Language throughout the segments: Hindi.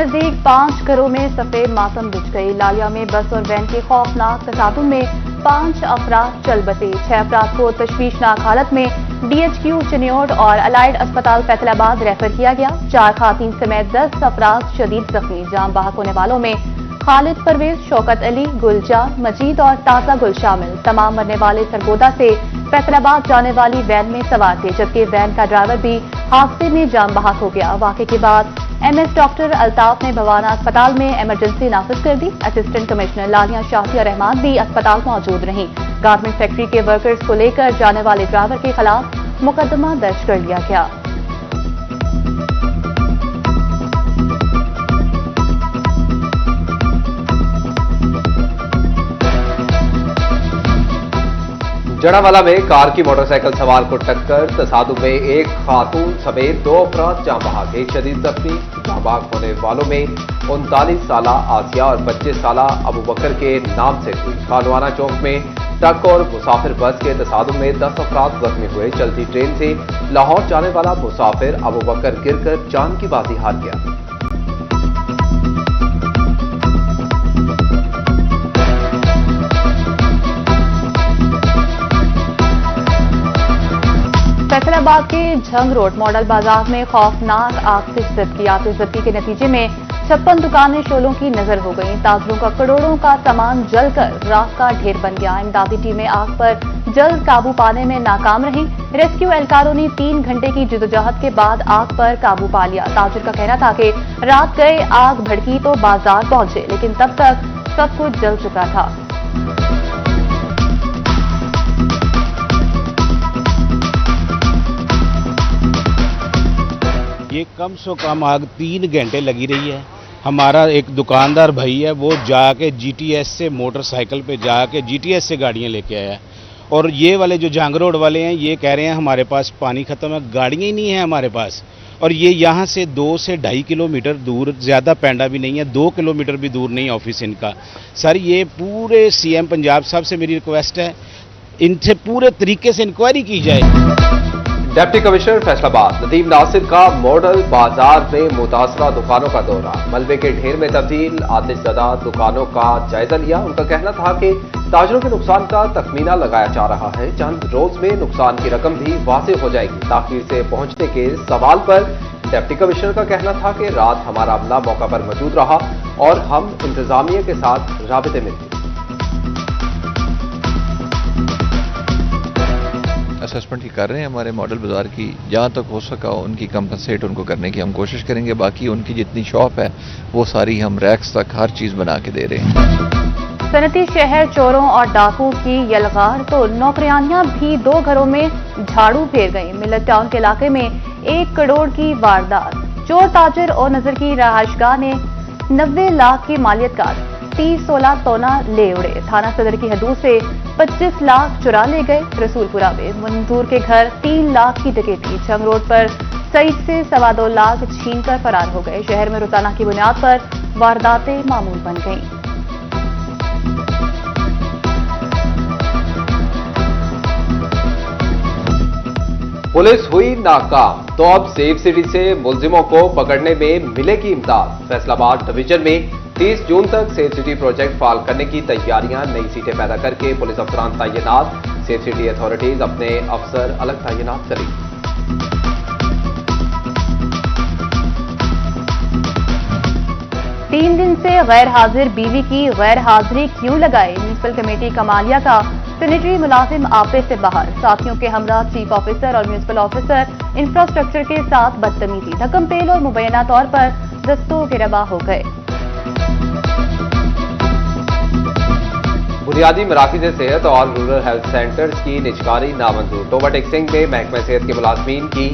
नजदीक 5 घरों में सफेद मातम बुझ गई। लालिया में बस और वैन के खौफनाक तसादुम में 5 अफराद चल बसे। 6 अफराद को तशवीशनाक हालत में DHQ चिन्योट और अलाइड अस्पताल फैसलाबाद रेफर किया गया। 4 खातून समेत 10 अफराद शदीद जख्मी। जाम बहक होने वालों में खालिद परवेज, शौकत अली, गुलजान, मजीद और ताजा गुल शामिल। तमाम मरने वाले सरगोदा से फैसलाबाद जाने वाली वैन में सवार थे, जबकि वैन का ड्राइवर भी हादसे में जाम बहक हो गया। वाक़े के बाद MS डॉक्टर अल्ताफ ने भवाना अस्पताल में इमरजेंसी नाफिज कर दी। असिस्टेंट कमिश्नर लालिया शाफिया रहमान भी अस्पताल मौजूद रहीं। गारमेंट फैक्ट्री के वर्कर्स को लेकर जाने वाले ड्राइवर के खिलाफ मुकदमा दर्ज कर लिया गया। जड़ावाला में कार की मोटरसाइकिल सवार को टक्कर, तसादुम में एक खातून समेत 2 अफराद जाम बहक, एक शदीद जख्मी। जाम बहक होने वालों में 39 साला आसिया और 25 साला अबू बकर के नाम से हुई। खानवाना चौक में ट्रक और मुसाफिर बस के तसादुम में 10 अफराद जख्मी हुए। चलती ट्रेन से लाहौर जाने वाला मुसाफिर अबू बकर गिरकर जान की बाजी हार गया। फैसलाबाद के झंग रोड मॉडल बाजार में खौफनाक आतिशज़दी के नतीजे में 56 दुकानें शोलों की नजर हो गईं। ताजरों का करोड़ों का सामान जलकर राख का ढेर बन गया। इमदादी टीमें आग पर जल्द काबू पाने में नाकाम रहीं। रेस्क्यू एहलकारों ने 3 घंटे की जदोजहद के बाद आग पर काबू पा लिया। ताजिर का कहना था कि रात गए आग भड़की तो बाजार पहुंचे, लेकिन तब तक सब कुछ जल चुका था। ये कम से कम आग 3 घंटे लगी रही है। हमारा एक दुकानदार भाई है, वो जाके GTS से मोटरसाइकिल पे जाके GTS से गाड़ियां लेके आया। और ये वाले जो जंग रोड वाले हैं, ये कह रहे हैं हमारे पास पानी खत्म है, गाड़ियां ही नहीं है हमारे पास। और ये यहाँ से 2 से 2.5 किलोमीटर दूर, ज़्यादा पैंडा भी नहीं है, 2 किलोमीटर भी दूर नहीं ऑफिस इनका। सर ये पूरे CM पंजाब साहब से मेरी रिक्वेस्ट है, इनसे पूरे तरीके से इंक्वायरी की जाए। डिप्टी कमिश्नर फैसलाबाद नदीम नासिर का मॉडल बाजार में मुतासरा दुकानों का दौरा, मलबे के ढेर में तब्दील, आतिशज़दा दुकानों का जायजा लिया। उनका कहना था कि ताजरों के नुकसान का तखमीना लगाया जा रहा है, चंद रोज में नुकसान की रकम भी वाज़ेह हो जाएगी। ताखीर से पहुंचने के सवाल पर डिप्टी कमिश्नर का कहना था कि रात हमारा अमला मौका पर मौजूद रहा और हम इंतजामिया के साथ राबिते में थे। असेसमेंट ही कर रहे हैं हमारे मॉडल बाजार की, जहाँ तक हो सका उनकी कंपनसेट उनको करने की हम कोशिश करेंगे। बाकी उनकी जितनी शॉप है वो सारी हम रैक्स तक हर चीज़ बना के दे रहे हैं। सनती शहर चोरों और डाकुओं की यलगार तो नौकरियानियां भी 2 घरों में झाड़ू फेर गई। मिलत टाउन के इलाके में 1 करोड़ की वारदात। चोर ताजिर और नजर की रहायशगाह ने 90 लाख की मालियत का 30-16 तोला ले उड़े। थाना सदर की हदूद से 25 लाख चुरा ले गए। रसूलपुरा में मंजूर के घर 3 लाख की डकैती। झंग रोड पर सईद से 2.25 लाख छीनकर फरार हो गए। शहर में रोजाना की बुनियाद पर वारदातें मामूल बन गईं। पुलिस हुई नाकाम, तो अब सेफ सिटी से मुलजिमों को पकड़ने में मिलेगी इमदाद। फैसलाबाद डिवीजन में 30 जून तक सेफ सिटी प्रोजेक्ट फाल करने की तैयारियां, नई सीटें पैदा करके पुलिस अफसरान तैनात। सेफ सिटी अथॉरिटीज अपने अफसर अलग तैनात करेगी। 3 दिन से गैर हाजिर बीवी की गैर हाजिरी क्यों लगाए? म्यूनिसिपल कमेटी कमालिया का सैनिटरी मुलाजिम आपे से बाहर। साथियों के हमरा चीफ ऑफिसर और म्यूनिसिपल ऑफिसर इंफ्रास्ट्रक्चर के साथ बदतमीजी, धक्कमपेल और मुबैना तौर पर दस्तों गिरबा हो गए। बुनियादी मराकज़ सेहत और रूरल हेल्थ सेंटर्स की निजकारी नामंजूर। टोबा टेक्सिंग में महकमा सेहत के मुलाजमीन की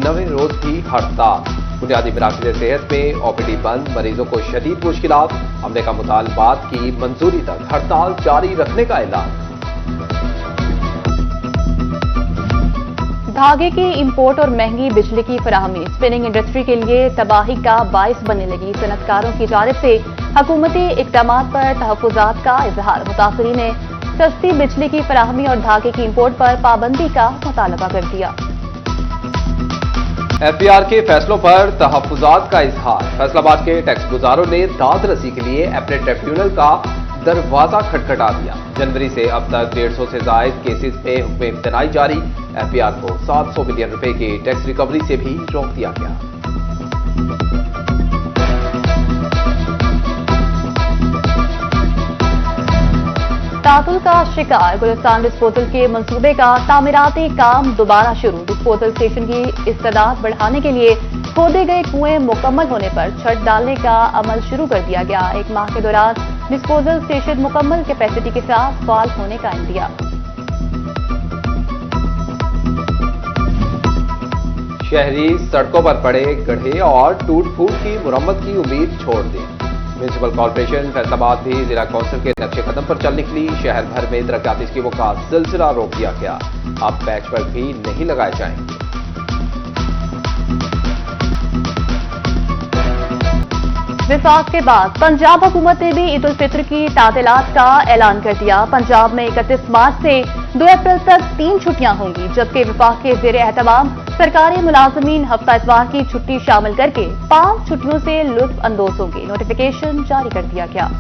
9वें रोज की हड़ताल। बुनियादी मराकज़ सेहत में OPD बंद, मरीजों को शदीद मुश्किलात। अमले का मुतालबात की मंजूरी तक हड़ताल जारी रखने का ऐलान। धागे की इंपोर्ट और महंगी बिजली की फराहमी स्पिनिंग इंडस्ट्री के लिए तबाही का बाइस बनने लगी। सनतकारों की जानिब से हुकूमती इक़दामात पर तहफ़्फ़ुज़ात का इजहार। मुतासरीन ने सस्ती बिजली की फराहमी और धागे की इंपोर्ट पर पाबंदी का मुतालबा कर दिया। एफबीआर के फैसलों पर तहफ्फुजात का इजहार। फैसलाबाद के टैक्स गुजारों ने दाद रसी के लिए अपने ट्रिब्यूनल का दरवाजा खटखटा दिया। जनवरी से अब तक 150 से ज्यादा केसेस पे हुक्म इम्तनाई जारी। एफबीआर को 700 मिलियन रुपए की टैक्स रिकवरी से भी रोक दिया गया। तातुल का शिकार गुलिस्तान डिस्पोजल के मंसूबे का तामीराती काम दोबारा शुरू। डिस्पोजल स्टेशन की इस्तेदाद बढ़ाने के लिए खोदे गए कुएं मुकम्मल होने पर छत डालने का अमल शुरू कर दिया गया। 1 माह के दौरान डिस्पोजल स्टेशन मुकम्मल कैपेसिटी के साथ फाल होने का इंदिया। शहरी सड़कों पर पड़े गड्ढे और टूट फूट की मुरम्मत की उम्मीद छोड़ दी। म्यूनिसिपल कॉर्पोरेशन फैसलाबाद भी जिला कौंसिल के नक्शे कदम पर चल निकली। शहर भर में तरक्याती स्कीमों का सिलसिला रोक दिया गया। अब पैचवर्क भी नहीं लगाए जाएंगे। विफाक के बाद पंजाब हुकूमत ने भी ईद उल फित्र की तातीलात का ऐलान कर दिया। पंजाब में 31 मार्च से 2 अप्रैल तक 3 छुट्टियां होंगी, जबकि विफाक के ज़ेरे एहतमाम सरकारी मुलाजमीन हफ्ता इतवार की छुट्टी शामिल करके 5 छुट्टियों से लुत्फ अंदोज होंगे। नोटिफिकेशन जारी कर दिया गया।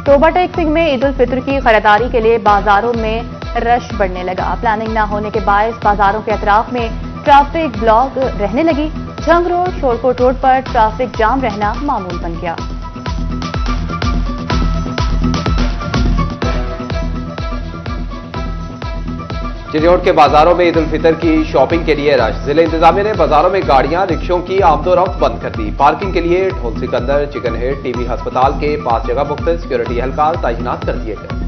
टोबा टेक्सिंग में ईद उल फित्र की खरीदारी के लिए बाजारों में रश बढ़ने लगा। प्लानिंग न होने के बायस बाजारों के अतराफ में ट्रैफिक ब्लॉक रहने लगी। झंग रोड, शोरकोट रोड पर ट्रैफिक जाम रहना मामूल बन गया। चिन्योट के बाजारों में ईद उल फितर की शॉपिंग के लिए रश। जिला इंतजामिया ने बाजारों में गाड़ियां, रिक्शों की आमदोरफ्त बंद कर दी। पार्किंग के लिए ढोल सिकंदर, चिकन हेड, टीबी अस्पताल के 5 जगह पुख्ता सिक्योरिटी एहलकार तैनात कर दिए गए।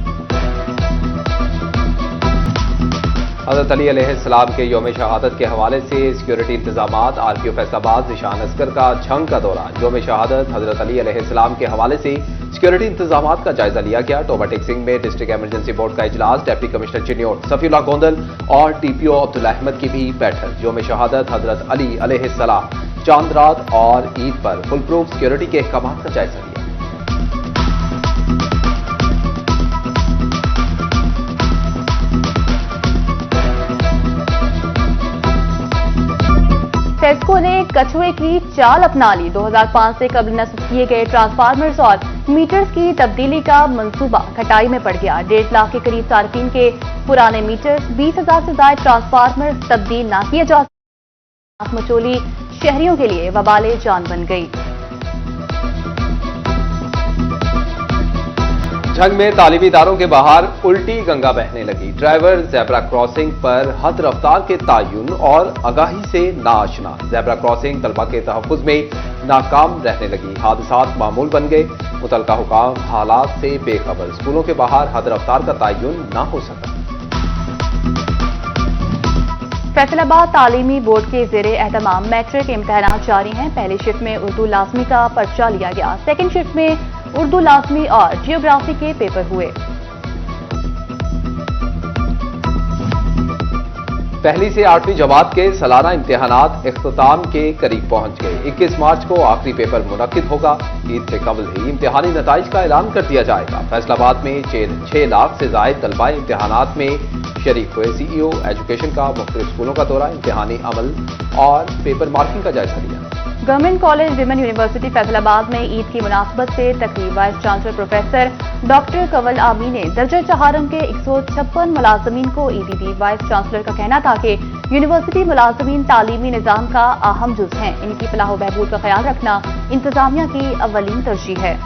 हजरत अली अलैहिस्सलाम के यौम शहादत के हवाले से सिक्योरिटी इंतजामात। आरपीओ फैसलाबाद ज़िशान असगर का झंग का दौरा। यौम शहादत हजरत अली अलैहिस्सलाम के हवाले से सिक्योरिटी इंतजामात का जायजा लिया गया। टोबा टेक्सिंग में डिस्ट्रिक्ट इमरजेंसी बोर्ड का इजलास। डिप्टी कमिश्नर चिन्योट सफीउल्लाह गोंदल और टीपीओ अब्दुल अहमद की भी बैठक। यौम शहादत हजरत अली अलैहिस्सलाम, चांद रात और ईद पर फुल प्रूफ सिक्योरिटी के अहकाम का जायजा लिया। सेस्को ने कछुए की चाल अपना ली। 2005 से कबल नस्ब किए गए ट्रांसफार्मर्स और मीटर्स की तब्दीली का मंसूबा खटाई में पड़ गया। 1.5 लाख के करीब सार्फिन के पुराने मीटर्स, 20,000 से ज्यादा ट्रांसफार्मर्स तब्दील न किए जा सके। मचोली शहरियों के लिए वबाले जान बन गई। झंग में तालीमी इदारों के बाहर उल्टी गंगा बहने लगी। ड्राइवर ज़ेब्रा क्रॉसिंग पर हद रफ्तार के तायुन और आगाही से नाआशना। ज़ेब्रा क्रॉसिंग तलबा के तहफ़्फ़ुज़ में नाकाम रहने लगी। हादसात मामूल बन गए। मुतलका हुकाम हालात से बेखबर। स्कूलों के बाहर हद रफ्तार का तायुन न हो सका। फैसलाबाद तालीमी बोर्ड के ज़ेरे एहतमाम मैट्रिक इम्तहान जारी हैं। पहली शिफ्ट में उर्दू लाजमी का पर्चा लिया गया। सेकेंड शिफ्ट में उर्दू लाजमी और जियोग्राफी के पेपर हुए। पहली से 8वीं जमात के सालाना इम्तिहानात इख्तिताम के करीब पहुंच गए। 21 मार्च को आखिरी पेपर मुनक्किद होगा। ईद से कबल ही इम्तिहानी नताइज का ऐलान कर दिया जाएगा। फैसलाबाद में 6 लाख से ज्यादा तलबा इम्तिहानात में शरीक हुए। सीईओ एजुकेशन का मुख्तलिफ स्कूलों का दौरा, इम्तिहानी अमल और पेपर मार्किंग का जायजा लिया। Government college women university Faisalabad में ईद की मुनासबत से तकरीब। Vice chancellor professor doctor Kanwal आमी ने दर्जा चहारम के 156 मुलाजमीन को ईदी दी। वाइस चांसलर का कहना था कि यूनिवर्सिटी मुलाजमीन तालीमी निजाम का अहम जुज हैं। इनकी फलाह व बहबूद का ख्याल रखना इंतजामिया की अव्वलीन तरजीह है।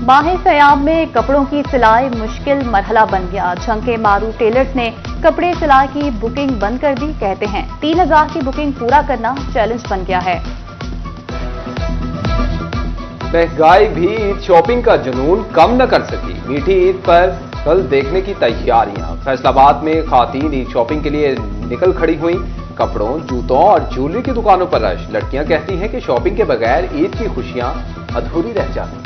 माह सयाम में कपड़ों की सिलाई मुश्किल मरहला बन गया। झंग के मारू टेलर्स ने कपड़े सिलाई की बुकिंग बंद कर दी। कहते हैं 3000 की बुकिंग पूरा करना चैलेंज बन गया है। महंगाई भी ईद शॉपिंग का जुनून कम न कर सकी। मीठी ईद पर कल देखने की तैयारियां। फैसलाबाद में खातीन ईद शॉपिंग के लिए निकल खड़ी हुई। कपड़ों, जूतों और ज्वेलरी की दुकानों पर रश। लड़कियां कहती हैं कि शॉपिंग के बगैर ईद की खुशियां अधूरी रह जाती।